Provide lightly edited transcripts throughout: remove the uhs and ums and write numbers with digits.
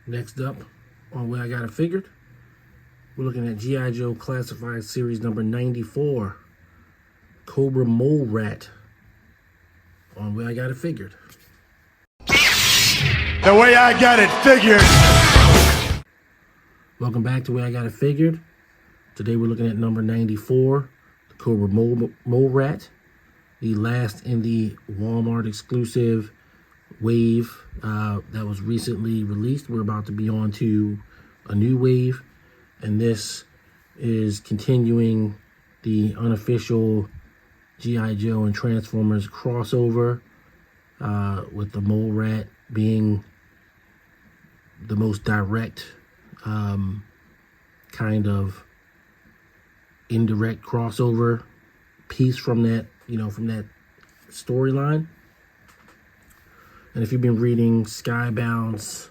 Next up on Where I Got It Figured, we're looking at G.I.Joe Classified Series number 94, Cobra Mole Rat, on Where I Got It Figured. The way I got it figured. Welcome back to Where I Got It Figured. Today we're looking at number 94, the Cobra Mole Rat, the last in the Walmart exclusive wave that was recently released. We're about to be on to a new wave, and this is continuing the unofficial G.I. Joe and Transformers crossover, with the Mole Rat being the most direct kind of indirect crossover piece from that, from that storyline. And if you've been reading Skybound's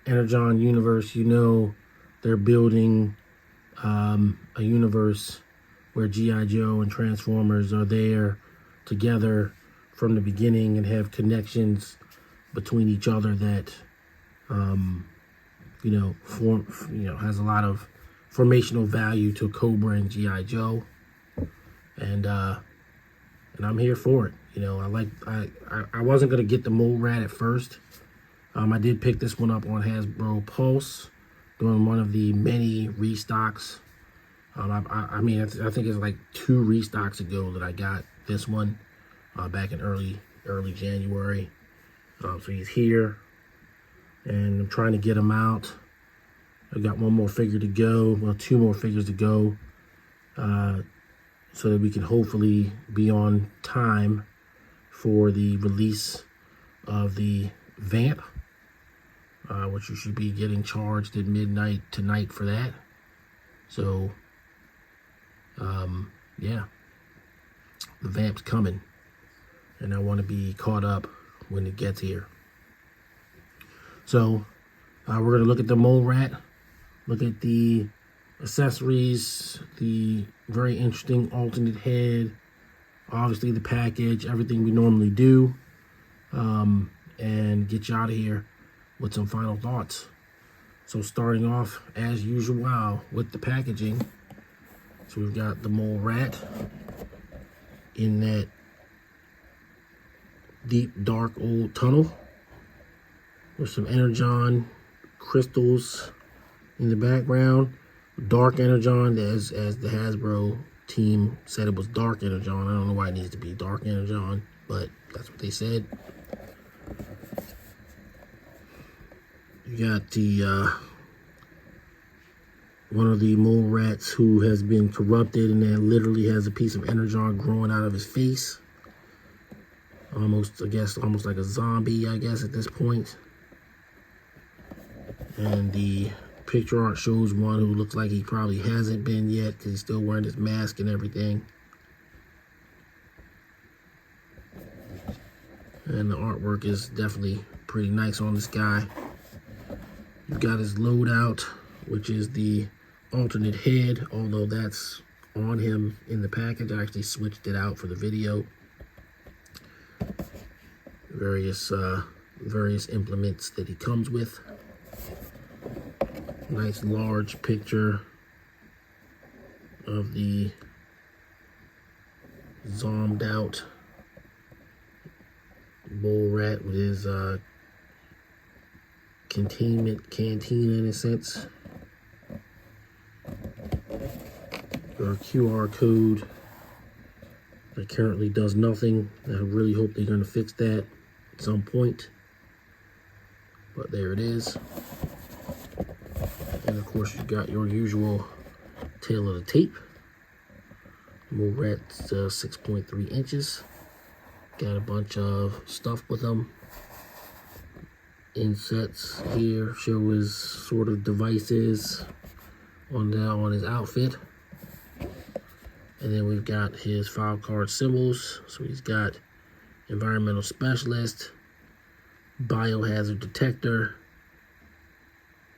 Energon universe, they're building a universe where G.I. Joe and Transformers are there together from the beginning and have connections between each other that, has a lot of formational value to Cobra and G.I. Joe. And I'm here for it. I wasn't gonna get the Mole Rat at first. I did pick this one up on Hasbro Pulse during one of the many restocks. I think it's like 2 restocks ago that I got this one, back in early January. So he's here, and I'm trying to get him out. I've got one more figure to go, well, 2 more figures to go, so that we can hopefully be on time for the release of the Vamp, which you should be getting charged at midnight tonight for that. So, yeah, the Vamp's coming, and I want to be caught up when it gets here. So, we're going to look at the Mole Rat, look at the accessories, the very interesting alternate head, obviously the package, everything we normally do, and get you out of here with some final thoughts. So starting off as usual with the packaging. So we've got the Mole Rat in that deep, dark old tunnel with some Energon crystals in the background. Dark Energon, as the Hasbro team said, it was Dark Energon. I don't know why it needs to be Dark Energon, but that's what they said. You got the one of the Mole Rats who has been corrupted and then literally has a piece of Energon growing out of his face. Almost like a zombie, I guess, at this point. And the picture art shows one who looks like he probably hasn't been yet because he's still wearing his mask and everything. And the artwork is definitely pretty nice on this guy. You've got his loadout, which is the alternate head, although that's on him in the package. I actually switched it out for the video. Various implements that he comes with. Nice large picture of the zombied out Mole Rat with his containment canteen in a sense. Or a QR code that currently does nothing. I really hope they're going to fix that at some point. But there it is. And of course, you've got your usual tail of the tape. Mole Rat's 6.3 inches. Got a bunch of stuff with them. Insets here show his sort of devices on his outfit. And then we've got his file card symbols. So he's got Environmental Specialist, Biohazard Detector,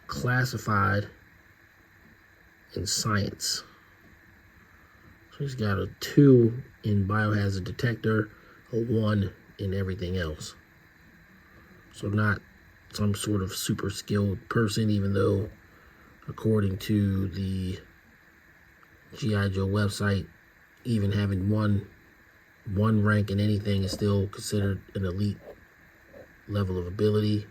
Classified, and Science. So he's got a 2 in Biohazard Detector, a 1 in everything else. So not some sort of super skilled person, even though according to the G.I.Joe website, even having one rank in anything is still considered an elite level of ability.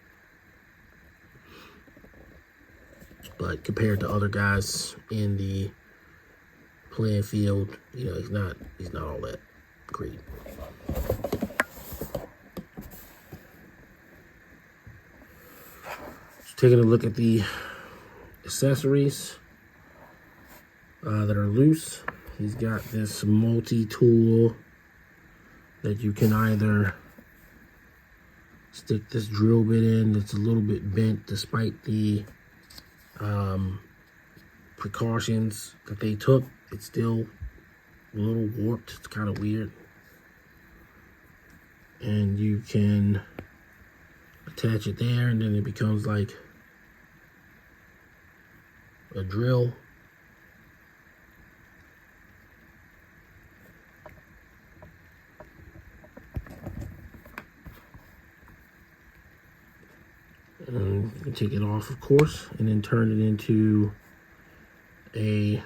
But compared to other guys in the playing field, you know, he's not all that great. Just taking a look at the accessories that are loose. He's got this multi-tool that you can either stick this drill bit in that's a little bit bent despite the precautions that they took. It's still a little warped. It's kind of weird. And you can attach it there, and then it becomes like a drill. And you can take it off, of course, and then turn it into a,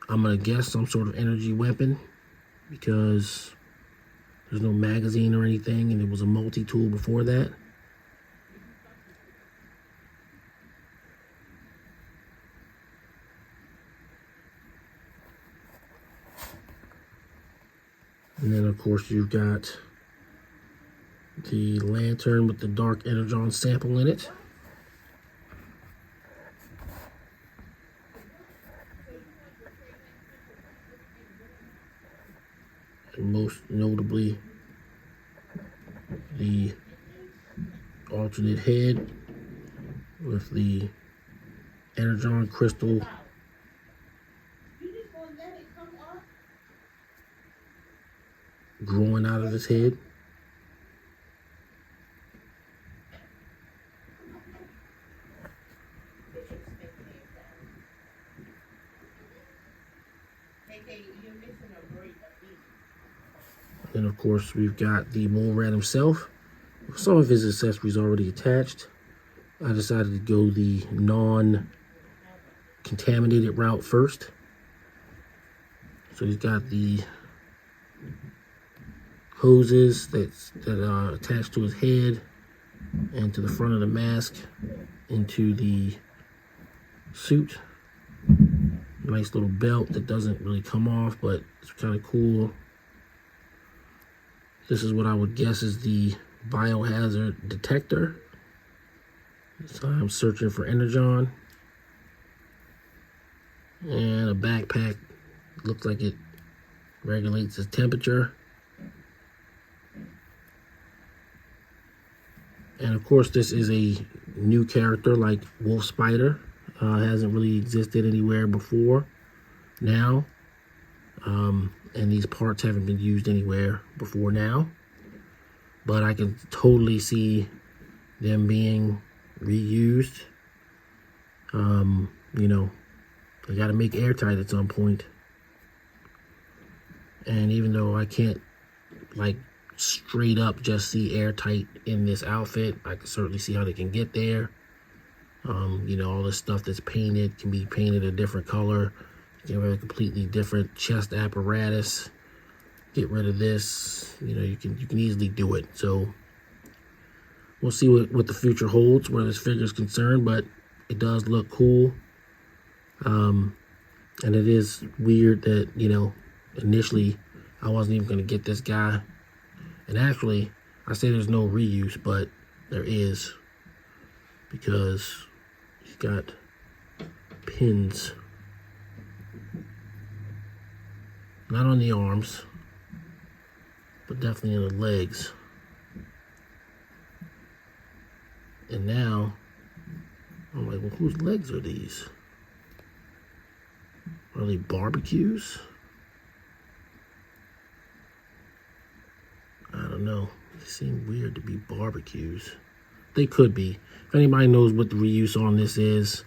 I'm gonna guess, some sort of energy weapon, because there's no magazine or anything, and it was a multi-tool before that. And then, of course, you've got the lantern with the dark energon sample in it. And most notably, the alternate head with the energon crystal growing out of his head. And of course, we've got the mole rat himself. Some of his accessories already attached. I decided to go the non-contaminated route first. So he's got the hoses that are attached to his head and to the front of the mask into the suit. Nice little belt that doesn't really come off, but it's kind of cool. This is what I would guess is the Biohazard detector. So I'm searching for energon. And a backpack. Looks like it regulates his temperature. And of course, this is a new character like Wolf Spider. Hasn't really existed anywhere before now. And these parts haven't been used anywhere before now. But I can totally see them being reused. You know, they got to make airtight at some point. And even though I can't, like, straight up just see airtight in this outfit, I can certainly see how they can get there. You know, all this stuff that's painted can be painted a different color. You have a completely different chest apparatus. Get rid of this. You know, you can easily do it. So we'll see what the future holds where this figure is concerned, but it does look cool. And it is weird that, you know, initially I wasn't even going to get this guy. And actually, I say there's no reuse, but there is, because he's got pins. Not on the arms, but definitely in the legs. And now, I'm like, well, whose legs are these? Are they barbecues? I don't know. They seem weird to be barbecues. They could be. If anybody knows what the reuse on this is,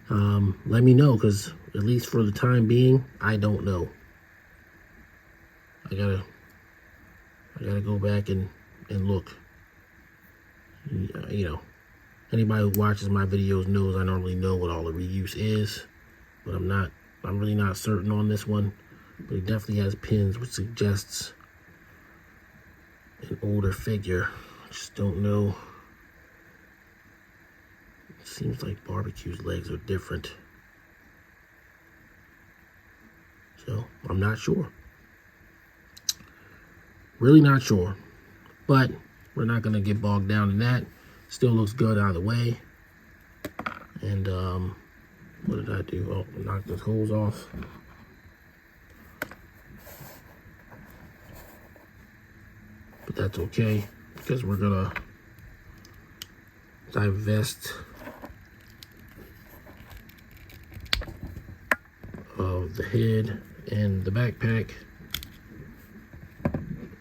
let me know, because at least for the time being, I don't know. I gotta go back and look. You know, anybody who watches my videos knows I normally know what all the reuse is, but I'm really not certain on this one. But it definitely has pins, which suggests an older figure. I just don't know. It seems like Barbecue's legs are different. So, I'm not sure. Really not sure. But we're not going to get bogged down in that. Still looks good either way. And, what did I do? Oh, I knocked those holes off. But that's okay, because we're going to divest of the head and the backpack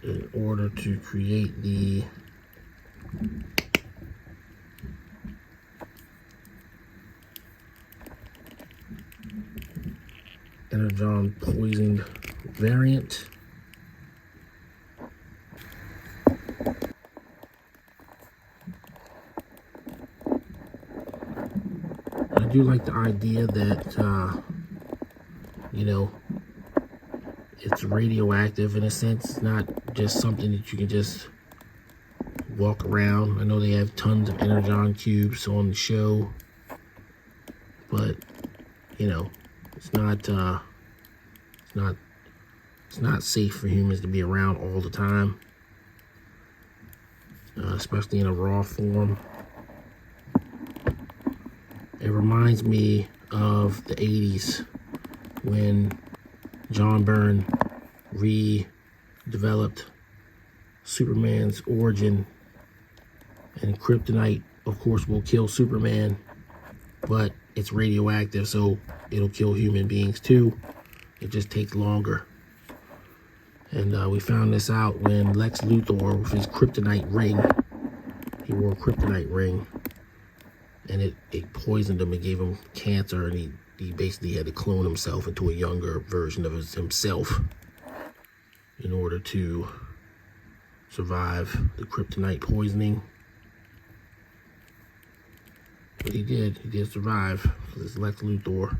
in order to create the Energon poisoned variant. I do like the idea that you know, it's radioactive in a sense. It's not just something that you can just walk around. I know they have tons of Energon cubes on the show, but you know, it's not safe for humans to be around all the time, especially in a raw form. It reminds me of the 80s when John Byrne redeveloped Superman's origin, and kryptonite, of course, will kill Superman, but it's radioactive, so it'll kill human beings too. It just takes longer. And we found this out when Lex Luthor, with his kryptonite ring, he wore a kryptonite ring, and it poisoned him and gave him cancer, and he basically had to clone himself into a younger version of himself in order to survive the kryptonite poisoning. But he did survive. So this Lex Luthor.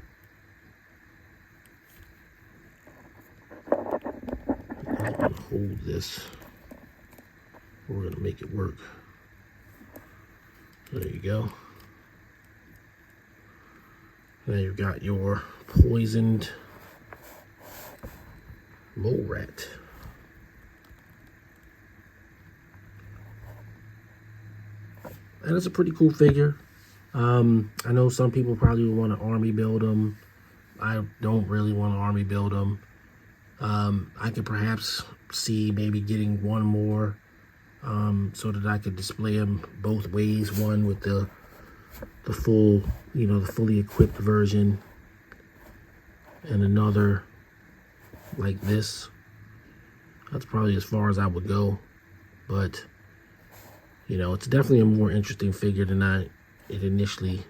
I'm gonna hold this. We're gonna make it work. There you go. Now you've got your poisoned mole rat. And it's a pretty cool figure. I know some people probably would want to army build them. I don't really want to army build them. I could perhaps see maybe getting one more so that I could display them both ways. One with the full, you know, the fully equipped version, and another like this. That's probably as far as I would go. But, you know, it's definitely a more interesting figure than it initially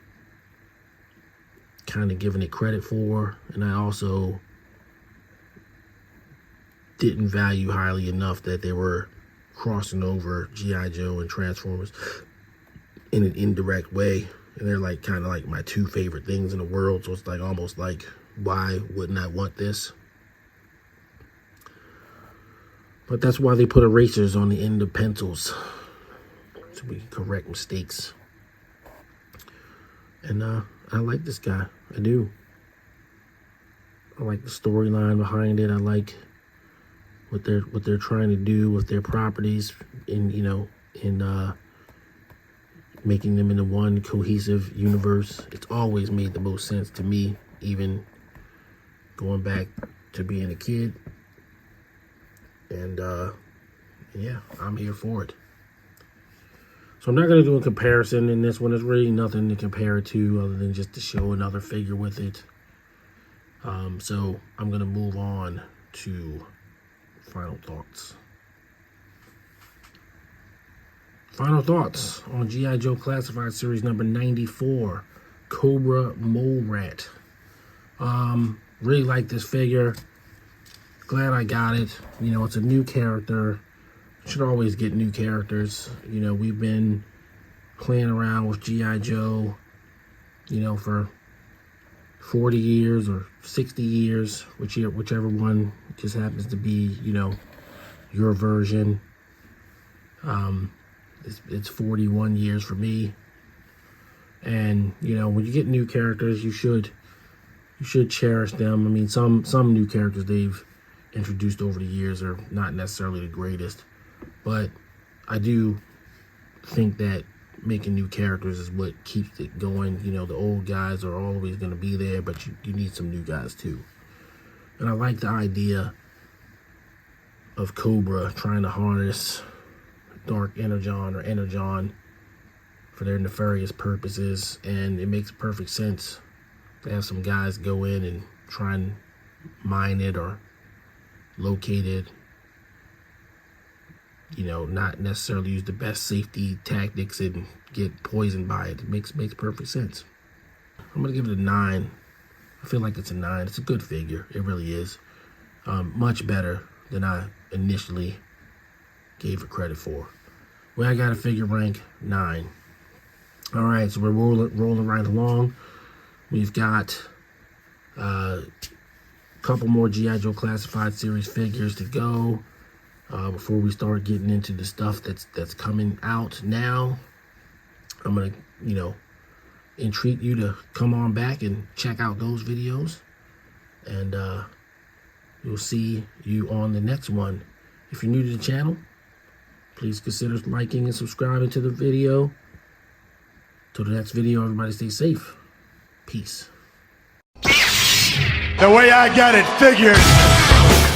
kind of given it credit for. And I also didn't value highly enough that they were crossing over G.I. Joe and Transformers in an indirect way. And they're like kind of like my two favorite things in the world. So it's like almost like, why wouldn't I want this? But that's why they put erasers on the end of pencils, so we can correct mistakes. And I like this guy. I do. I like the storyline behind it. I like what they're trying to do with their properties, in making them into one cohesive universe. It's always made the most sense to me, even going back to being a kid. And yeah, I'm here for it. So I'm not going to do a comparison in this one. There's really nothing to compare it to other than just to show another figure with it. So I'm going to move on to final thoughts. Final thoughts on G.I. Joe Classified Series number 94, Cobra Mole Rat. Really like this figure. Glad I got it. You know, it's a new character. Should always get new characters. You know, we've been playing around with G.I. Joe, you know, for 40 years or 60 years, whichever one just happens to be, you know, your version. It's 41 years for me. And, you know, when you get new characters, you should cherish them. I mean, some new characters they've introduced over the years are not necessarily the greatest, but I do think that making new characters is what keeps it going. You know, the old guys are always going to be there, but you need some new guys too. And I like the idea of Cobra trying to harness Dark Energon or Energon for their nefarious purposes, and it makes perfect sense to have some guys go in and try and mine it or locate it. You know, not necessarily use the best safety tactics and get poisoned by it. It makes perfect sense. I'm gonna give it a 9. I feel like it's a 9. It's a good figure. It really is. Much better than I initially gave it credit for. Well, I got a figure rank 9. All right, so we're rolling right along. We've got a couple more G.I. Joe Classified series figures to go before we start getting into the stuff that's coming out now. I'm gonna, you know, entreat you to come on back and check out those videos, and you'll see you on the next one. If you're new to the channel, please consider liking and subscribing to the video. Till the next video, everybody stay safe. Peace. The way I got it figured.